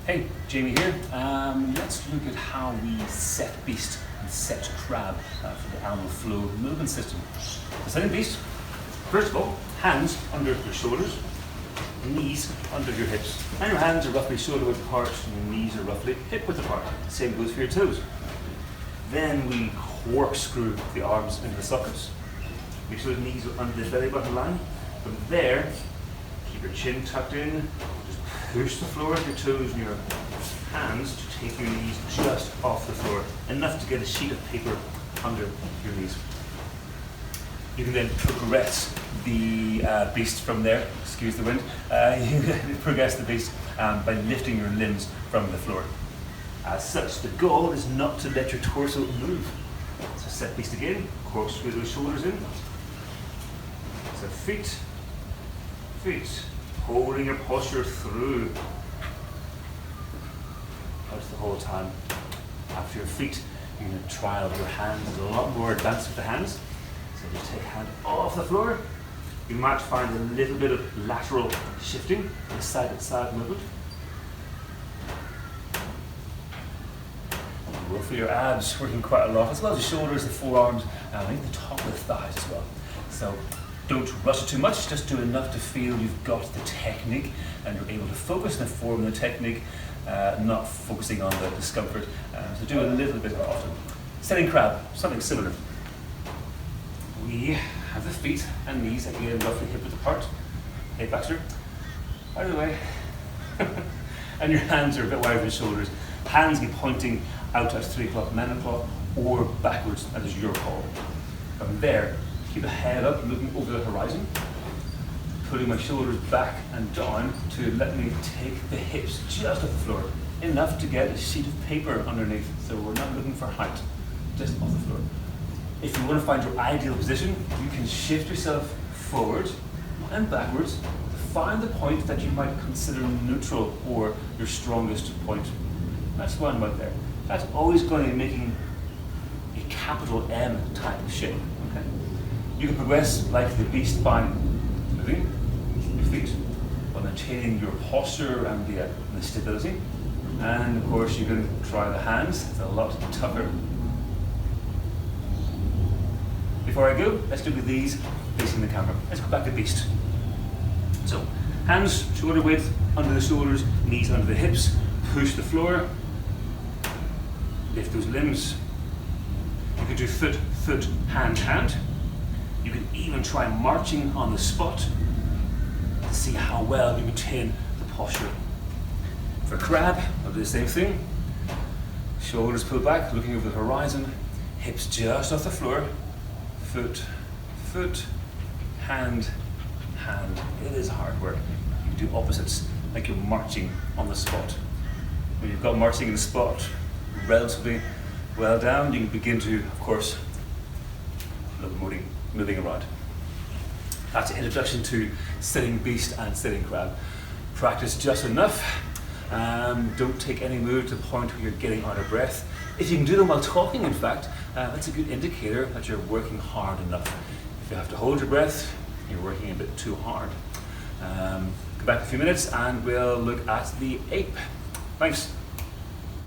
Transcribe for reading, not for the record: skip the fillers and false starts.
Hey, Jamie here. Let's look at how we set beast and set crab for the animal flow movement system. The setting beast, first of all, hands under your shoulders, knees under your hips. And your hands are roughly shoulder width apart, and your knees are roughly hip width apart. The same goes for your toes. Then we corkscrew the arms into the sockets. Make sure the knees are under the belly button line. From there, keep your chin tucked in. Just push the floor with your toes and your hands to take your knees just off the floor. Enough to get a sheet of paper under your knees. You can then progress the beast from there. Excuse the wind. You can progress the beast by lifting your limbs from the floor. As such, the goal is not to let your torso move. So set beast again, corkscrew those shoulders in. So feet, holding your posture through. That's the whole time. After your feet, you're going to try out your hands. There's a lot more advanced with the hands. So just take hand off the floor. You might find a little bit of lateral shifting, the side-to-side movement. Work for your abs, working quite a lot, as well as the shoulders, the forearms, and I think the top of the thighs as well. So don't rush it too much, just do enough to feel you've got the technique and you're able to focus and form the technique, not focusing on the discomfort. So do a little bit more often. Setting crab, something similar. We have the feet and knees again roughly hip width apart. Hey Baxter, out of the way. And your hands are a bit wider than your shoulders. Hands be pointing out at 3 o'clock, 9 o'clock, or backwards, that is your call. From there, keep the head up, looking over the horizon, putting my shoulders back and down to let me take the hips just off the floor, enough to get a sheet of paper underneath, so we're not looking for height, just off the floor. If you want to find your ideal position, you can shift yourself forward and backwards to find the point that you might consider neutral or your strongest point. That's one right there. That's always going to be making a capital M type of shape. Okay? You can progress like the beast by moving your feet while maintaining your posture and the stability. And of course, you can try the hands. It's a lot tougher. Before I go, let's look at these facing the camera. Let's go back to beast. So, hands shoulder width under the shoulders, knees under the hips, push the floor. Lift those limbs. You could do foot, hand, hand. You can even try marching on the spot to see how well you maintain the posture. For crab, I'll do the same thing. Shoulders pulled back, looking over the horizon. Hips just off the floor. Foot, hand, hand. It is hard work. You can do opposites, like you're marching on the spot. When you've got marching in the spot relatively well down, you can begin to, of course, moving around. That's an introduction to sitting beast and sitting crab. Practice just enough. Don't take any move to the point where you're getting out of breath. If you can do them while talking, in fact, that's a good indicator that you're working hard enough. If you have to hold your breath, you're working a bit too hard. Come back in a few minutes and we'll look at the ape. Thanks.